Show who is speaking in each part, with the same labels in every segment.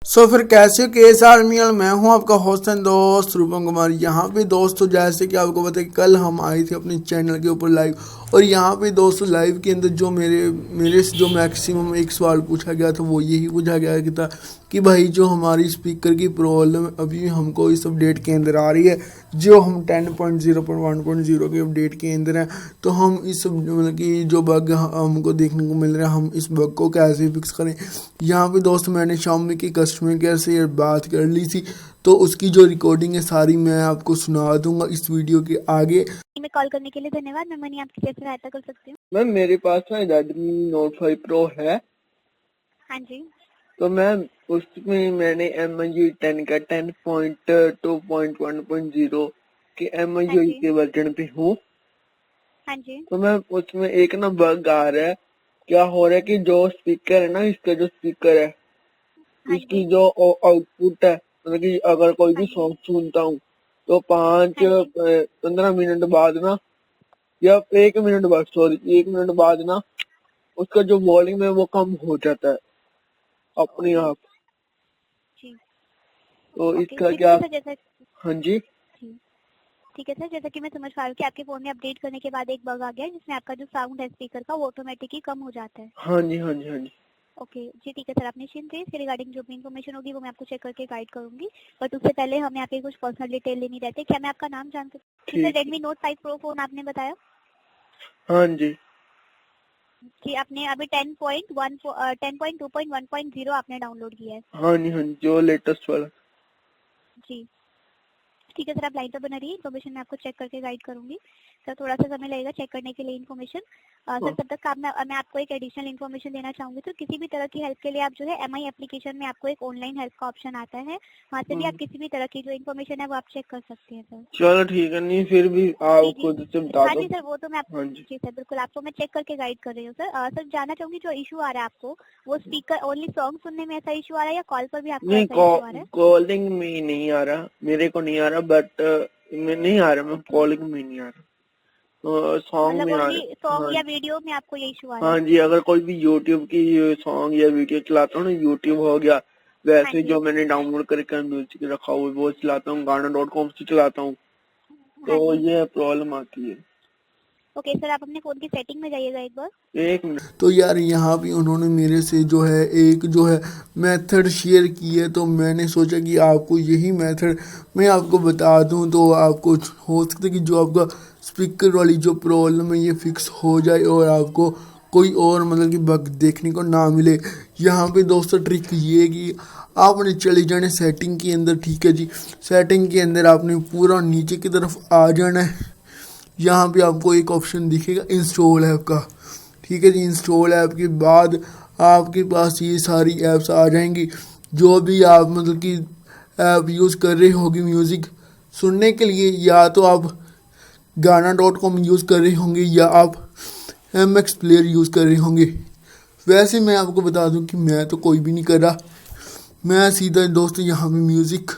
Speaker 1: सो फिर कैसे हो केस आर्मियल। मैं हूं आपका होस्ट एंड दोस्त रूपम कुमार। यहाँ पे दोस्तों जैसे कि आपको पता है कल हम आए थे अपने चैनल के ऊपर लाइव, और यहाँ पे दोस्तों लाइव के अंदर जो मेरे से जो मैक्सिमम एक सवाल पूछा गया था वो यही पूछा गया कि था कि भाई जो हमारी स्पीकर की प्रॉब्लम अभी हमको इस अपडेट के अंदर आ रही है, जो हम 10.0.1.0 के अपडेट के अंदर हैं, तो हम इस मतलब कि जो बग हमको देखने को मिल रहा है हम इस बग को कैसे फिक्स करें। यहाँ पे दोस्त मैंने शाओमी की कस्टमर केयर से ये बात कर ली थी, तो उसकी जो रिकॉर्डिंग है सारी मैं आपको सुना दूंगा इस वीडियो के आगे।
Speaker 2: में कॉल करने के लिए धन्यवाद। मैं मनी आपकी कैसे सहायता कर सकती हूँ?
Speaker 3: मैम मेरे पास ना Redmi Note 5 Pro है,
Speaker 2: हाँ जी।
Speaker 3: तो मैम उसमें मैंने MIUI 10 का 10.2.1.0 के MIUI के वर्जन पे हूँ।
Speaker 2: हाँ जी।
Speaker 3: तो मैम उसमें एक ना बग आ रहा है। क्या हो रहा है कि जो स्पीकर है ना, इसका जो स्पीकर है,
Speaker 2: हाँ
Speaker 3: इसकी
Speaker 2: जी।
Speaker 3: जो आउटपुट है, मतलब कि अगर कोई भी
Speaker 2: हाँ जी।
Speaker 3: सॉन्ग सुनता हूँ तो 15 मिनट बाद ना, या 1 मिनट बाद, सॉरी 1 मिनट बाद ना, उसका जो वॉल्यूम है वो कम हो जाता है अपने आप।
Speaker 2: जी।
Speaker 3: तो
Speaker 2: ओके,
Speaker 3: इसका
Speaker 2: ठीक
Speaker 3: क्या?
Speaker 2: है सर। जैसा
Speaker 3: हाँ जी।
Speaker 2: जी, ठीक है सर, जैसा कि मैं समझ पा रही हूँ कि आपके फ़ोन में अपडेट करने के बाद एक बग आ गया है जिसमें आपका जो साउंड है स्पीकर का वो ऑटोमेटिकली कम हो जाता है।
Speaker 3: हाँ जी, हाँ जी, हाँ जी।
Speaker 2: ओके जी, ठीक है सर, आप निश्चिंत रहिए। इसके रिगार्डिंग जो भी इन्फॉर्मेशन होगी वो मैं आपको चेक करके गाइड करूंगी, बट उससे पहले हमें आपके कुछ पर्सनल डिटेल लेनी रहती है। क्या मैं आपका नाम जान सकती हूँ? सर
Speaker 3: ठीक।
Speaker 2: रेडमी नोट 5 प्रो फोन आपने बताया
Speaker 3: हाँ जी।
Speaker 2: कि आपने अभी 10.2.1.0 आपने डाउनलोड किया है।
Speaker 3: हाँ जी, हाँ जी, जो लेटेस्ट वाला।
Speaker 2: जी, ठीक है सर, आप लाइन पर बना रहिए। इन्फॉर्मेशन मैं आपको चेक करके गाइड करूंगी। सर थोड़ा सा समय लगेगा चेक करने के लिए इन्फॉर्मेशन। सर तब तक मैं आपको एक एडिशनल इन्फॉर्मेशन देना चाहूंगी। तो किसी भी तरह की हेल्प के लिए आप जो है MI एप्लीकेशन में आपको एक ऑनलाइन हेल्प का ऑप्शन आता है, वहाँ से भी आप किसी भी तरह की जो इन्फॉर्मेशन है वो आप चेक कर सकते हैं सर।
Speaker 3: चलो ठीक है, नहीं फिर भी
Speaker 2: जी
Speaker 3: आप
Speaker 2: जी।
Speaker 3: खुद से बता
Speaker 2: हाँ
Speaker 3: दो।
Speaker 2: जी सर, वो तो मैं
Speaker 3: हाँ जी।
Speaker 2: जी सर बिल्कुल आपको मैं चेक करके गाइड कर रही हूँ सर। सर जानना चाहूंगी जो इशू आ रहा है आपको, वो स्पीकर ओनली सॉन्ग सुनने में ऐसा इशू आ रहा है या कॉल पर भी आपको
Speaker 3: नहीं,
Speaker 2: ऐसा इशू आ रहा है?
Speaker 3: कॉलिंग में नहीं आ रहा, मेरे को नहीं आ रहा, बट मैं नहीं आ रहा, मैं
Speaker 2: ओके,
Speaker 3: कॉलिंग में नहीं आ रहा, सॉन्ग
Speaker 2: मतलब
Speaker 3: में आ
Speaker 2: ओनली
Speaker 3: रहा।
Speaker 2: सॉन्ग
Speaker 3: हाँ
Speaker 2: या
Speaker 3: जी।
Speaker 2: वीडियो में आपको ये इशू आ रहा
Speaker 3: हाँ
Speaker 2: है?
Speaker 3: जी, अगर कोई भी यूट्यूब की सॉन्ग या वीडियो चलाता हूँ ना, यूट्यूब हो गया,
Speaker 2: हाँ
Speaker 3: वैसे
Speaker 2: जी।
Speaker 3: जो मैंने डाउनलोड करके म्यूजिक रखा हुआ है वो चलाता हूँ, गाना.com से चलाता हूँ,
Speaker 2: हाँ
Speaker 3: तो
Speaker 2: जी।
Speaker 3: ये प्रॉब्लम आती है।
Speaker 2: ओके सर, आप अपने फ़ोन की सेटिंग में जाइएगा एक बार।
Speaker 3: एक मिनट।
Speaker 1: तो यार यहाँ भी उन्होंने मेरे से जो है एक जो है मेथड शेयर की है, तो मैंने सोचा कि आपको यही मेथड मैं आपको बता दूं, तो आपको हो सकता है कि जो आपका स्पीकर वाली जो प्रॉब्लम है ये फिक्स हो जाए और आपको कोई और मतलब कि बग देखने को ना मिले। यहाँ पे दोस्तों ट्रिक ये है कि आपने चले जाने सेटिंग के अंदर, ठीक है जी। सेटिंग के अंदर आपने पूरा नीचे की तरफ आ जाना है। यहाँ पे आपको एक ऑप्शन दिखेगा इंस्टॉल ऐप का, ठीक है जी। इंस्टॉल ऐप के बाद आपके पास ये सारी ऐप्स आ जाएंगी जो भी आप मतलब कि ऐप यूज़ कर रहे होगी म्यूज़िक सुनने के लिए, या तो आप गाना.com यूज़ कर रहे होंगे या आप MX प्लेयर यूज़ कर रहे होंगे। वैसे मैं आपको बता दूं कि मैं तो कोई भी नहीं कर रहा, मैं सीधा दोस्तों यहाँ पे म्यूज़िक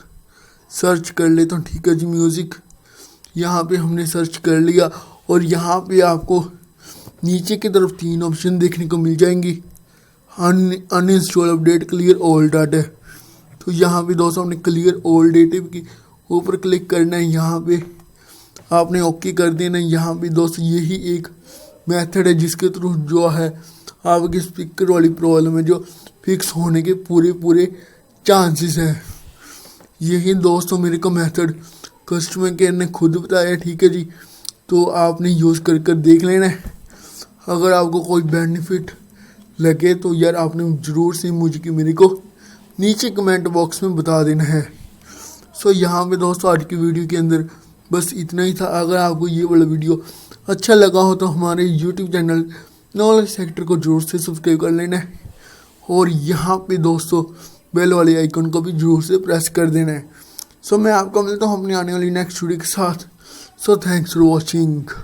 Speaker 1: सर्च कर लेता हूँ, ठीक है जी। म्यूज़िक यहाँ पे हमने सर्च कर लिया और यहाँ पे आपको नीचे की तरफ 3 ऑप्शन देखने को मिल जाएंगी। Uninstall, update, clear all data. तो यहाँ पे दोस्तों हमने क्लियर ऑल डेटा की ऊपर क्लिक करना है, यहाँ पे आपने ओके कर देना है। यहाँ पे दोस्तों यही एक मेथड है जिसके थ्रू जो है आपकी स्पीकर वाली प्रॉब्लम है जो फिक्स होने के पूरे पूरे चांसेस हैं। यही दोस्तों मेरे को मेथड कस्टमर केयर ने खुद बताया, ठीक है जी। तो आपने यूज़ कर देख लेना है। अगर आपको कोई बेनिफिट लगे तो यार आपने ज़रूर से मुझे कि मेरे को नीचे कमेंट बॉक्स में बता देना है। सो यहाँ पे दोस्तों आज की वीडियो के अंदर बस इतना ही था। अगर आपको ये वाला वीडियो अच्छा लगा हो तो हमारे यूट्यूब चैनल नॉलेज सेक्टर को ज़रूर से सब्सक्राइब कर लेना है, और यहाँ पे दोस्तों बेल वाले आइकन को भी ज़रूर से प्रेस कर देना है। सो मैं आपको मिलता हूँ अपनी आने वाली नेक्स्ट वीडियो के साथ। So thanks for watching.